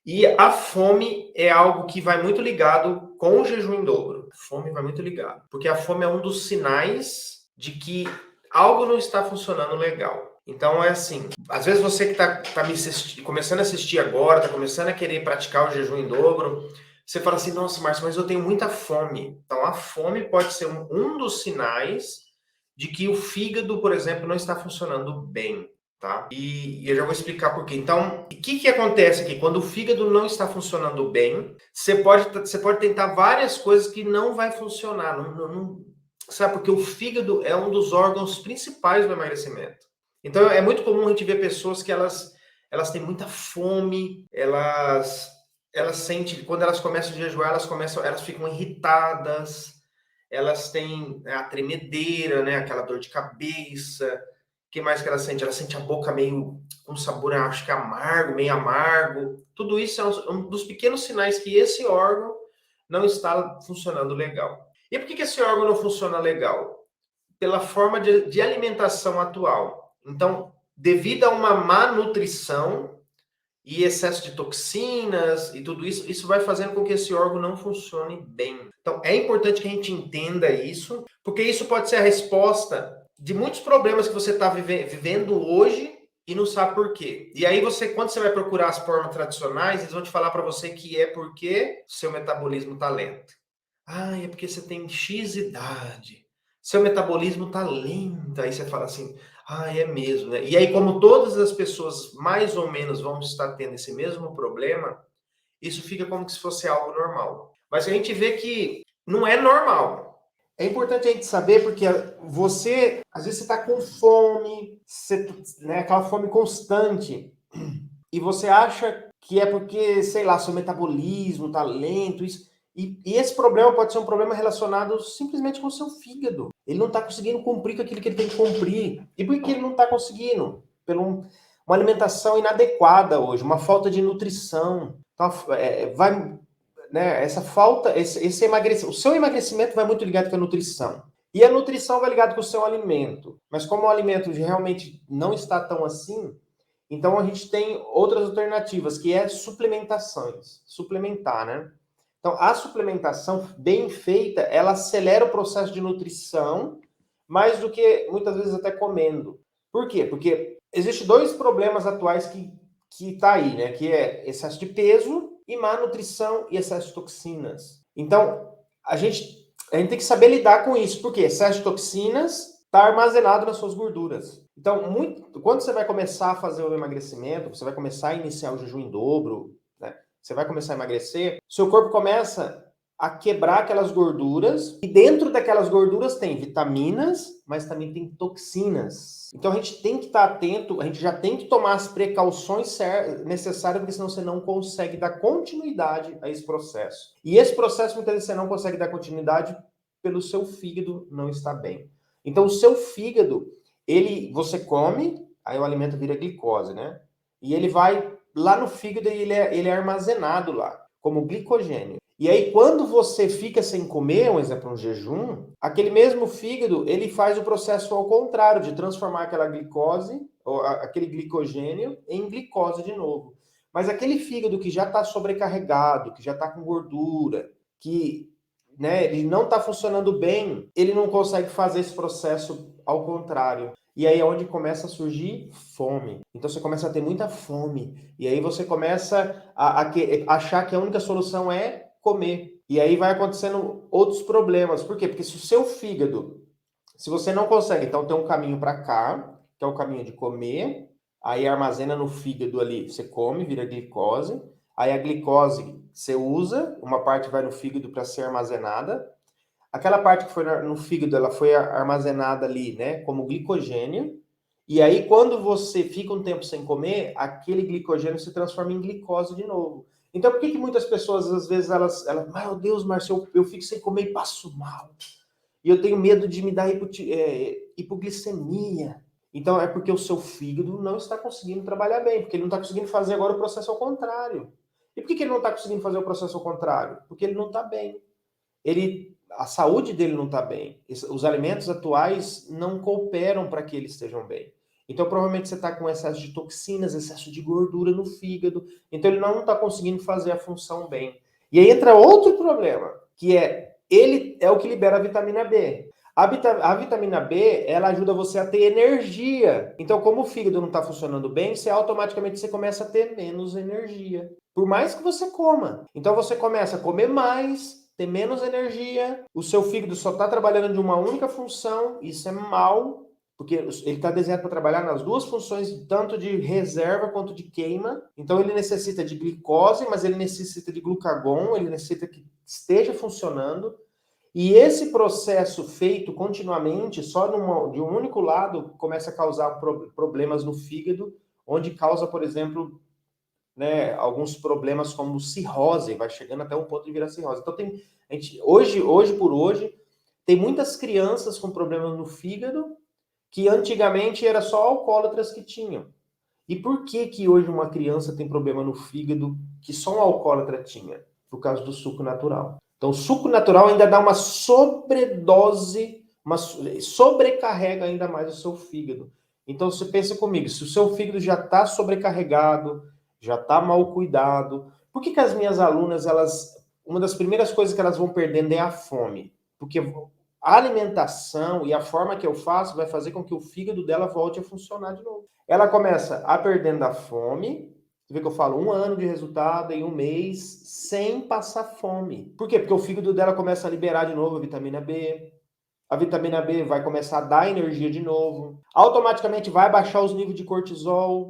E a fome é algo que vai muito ligado com o jejum em dobro. A fome vai muito ligado, porque a fome é um dos sinais de que algo não está funcionando legal. Então é assim, às vezes você que está começando a assistir agora, está começando a querer praticar o jejum em dobro, você fala assim, nossa, Márcio, mas eu tenho muita fome. Então a fome pode ser um dos sinais de que o fígado, por exemplo, não está funcionando bem. Tá? E eu já vou explicar por quê. Então, o que acontece aqui? Quando o fígado não está funcionando bem, você pode tentar várias coisas que não vai funcionar. Sabe? Porque o fígado é um dos órgãos principais do emagrecimento. Então, é muito comum a gente ver pessoas que elas têm muita fome, elas sentem, quando elas começam a jejuar, elas ficam irritadas, elas têm a tremedeira, né? Aquela dor de cabeça. O que mais que ela sente? Ela sente a boca meio com sabor, acho que amargo, meio amargo. Tudo isso é um dos pequenos sinais que esse órgão não está funcionando legal. E por que esse órgão não funciona legal? Pela forma de alimentação atual. Então, devido a uma má nutrição e excesso de toxinas e tudo isso, isso vai fazendo com que esse órgão não funcione bem. Então, é importante que a gente entenda isso, porque isso pode ser a resposta de muitos problemas que você está vivendo hoje e não sabe por quê. E aí quando você vai procurar as formas tradicionais, eles vão te falar para você que é porque seu metabolismo está lento. Ah, é porque você tem X idade. Seu metabolismo está lento. Aí você fala assim, ah, é mesmo, né? E aí, como todas as pessoas mais ou menos vão estar tendo esse mesmo problema, isso fica como se fosse algo normal. Mas a gente vê que não é normal. É importante a gente saber porque você, às vezes, você está com fome, né, aquela fome constante, e você acha que é porque, sei lá, seu metabolismo está lento, isso. E esse problema pode ser um problema relacionado simplesmente com o seu fígado. Ele não está conseguindo cumprir com aquilo que ele tem que cumprir. E por que ele não está conseguindo? Uma alimentação inadequada hoje, uma falta de nutrição. Então, essa falta, esse emagrecimento, o seu emagrecimento vai muito ligado com a nutrição. E a nutrição vai ligado com o seu alimento. Mas como o alimento realmente não está tão assim, então a gente tem outras alternativas, que é suplementações. Suplementar, né? Então, a suplementação bem feita, ela acelera o processo de nutrição mais do que muitas vezes até comendo. Por quê? Porque existem dois problemas atuais que tá aí, né? Que é excesso de peso e má nutrição e excesso de toxinas. Então, a gente tem que saber lidar com isso, porque excesso de toxinas está armazenado nas suas gorduras. Então, quando você vai começar a fazer o emagrecimento, você vai começar a iniciar o jejum em dobro, né? Você vai começar a emagrecer, seu corpo começa a quebrar aquelas gorduras, e dentro daquelas gorduras tem vitaminas, mas também tem toxinas. Então a gente tem que estar atento, a gente já tem que tomar as precauções necessárias, porque senão você não consegue dar continuidade a esse processo. E esse processo, muitas vezes, você não consegue dar continuidade pelo seu fígado não estar bem. Então o seu fígado, você come, aí o alimento vira glicose, né? E ele vai lá no fígado e ele é armazenado lá, como glicogênio. E aí, quando você fica sem comer, um exemplo, um jejum, aquele mesmo fígado, ele faz o processo ao contrário, de transformar aquela glicose, ou aquele glicogênio, em glicose de novo. Mas aquele fígado que já está sobrecarregado, que já está com gordura, que né, ele não está funcionando bem, ele não consegue fazer esse processo ao contrário. E aí é onde começa a surgir fome. Então você começa a ter muita fome. E aí você começa a achar que a única solução é comer. E aí vai acontecendo outros problemas. Por quê? Porque se o seu fígado, se você não consegue, então tem um caminho para cá, que é o caminho de comer, aí armazena no fígado ali, você come, vira glicose, aí a glicose você usa, uma parte vai no fígado para ser armazenada, aquela parte que foi no fígado, ela foi armazenada ali, né, como glicogênio, e aí quando você fica um tempo sem comer, aquele glicogênio se transforma em glicose de novo. Então, por que muitas pessoas, às vezes, elas meu Deus, Márcio, eu fico sem comer e passo mal. E eu tenho medo de me dar hipoglicemia. Então, é porque o seu fígado não está conseguindo trabalhar bem, porque ele não está conseguindo fazer agora o processo ao contrário. E por que ele não está conseguindo fazer o processo ao contrário? Porque ele não está bem. A saúde dele não está bem. Os alimentos atuais não cooperam para que eles estejam bem. Então, provavelmente você está com excesso de toxinas, excesso de gordura no fígado. Então, ele não está conseguindo fazer a função bem. E aí entra outro problema, que é ele é o que libera a vitamina B. A vitamina B, ela ajuda você a ter energia. Então, como o fígado não está funcionando bem, você automaticamente começa a ter menos energia. Por mais que você coma. Então, você começa a comer mais, ter menos energia, o seu fígado só está trabalhando de uma única função, isso é mal, porque ele está desenhado para trabalhar nas duas funções, tanto de reserva quanto de queima. Então ele necessita de glicose, mas ele necessita de glucagon, ele necessita que esteja funcionando. E esse processo feito continuamente, só de um único lado, começa a causar problemas no fígado, onde causa, por exemplo, né, alguns problemas como cirrose, vai chegando até um ponto de virar cirrose. Então hoje por hoje, tem muitas crianças com problemas no fígado, que antigamente era só alcoólatras que tinham. E por que que hoje uma criança tem problema no fígado que só um alcoólatra tinha? Por causa do suco natural. Então, o suco natural ainda dá uma sobredose, sobrecarrega ainda mais o seu fígado. Então, você pensa comigo, se o seu fígado já está sobrecarregado, já está mal cuidado, por que que as minhas alunas, uma das primeiras coisas que elas vão perdendo é a fome? Porque a alimentação e a forma que eu faço vai fazer com que o fígado dela volte a funcionar de novo. Ela começa a perdendo a fome. Você vê que eu falo 1 ano de resultado em 1 mês sem passar fome. Por quê? Porque o fígado dela começa a liberar de novo a vitamina B. A vitamina B vai começar a dar energia de novo. Automaticamente vai baixar os níveis de cortisol.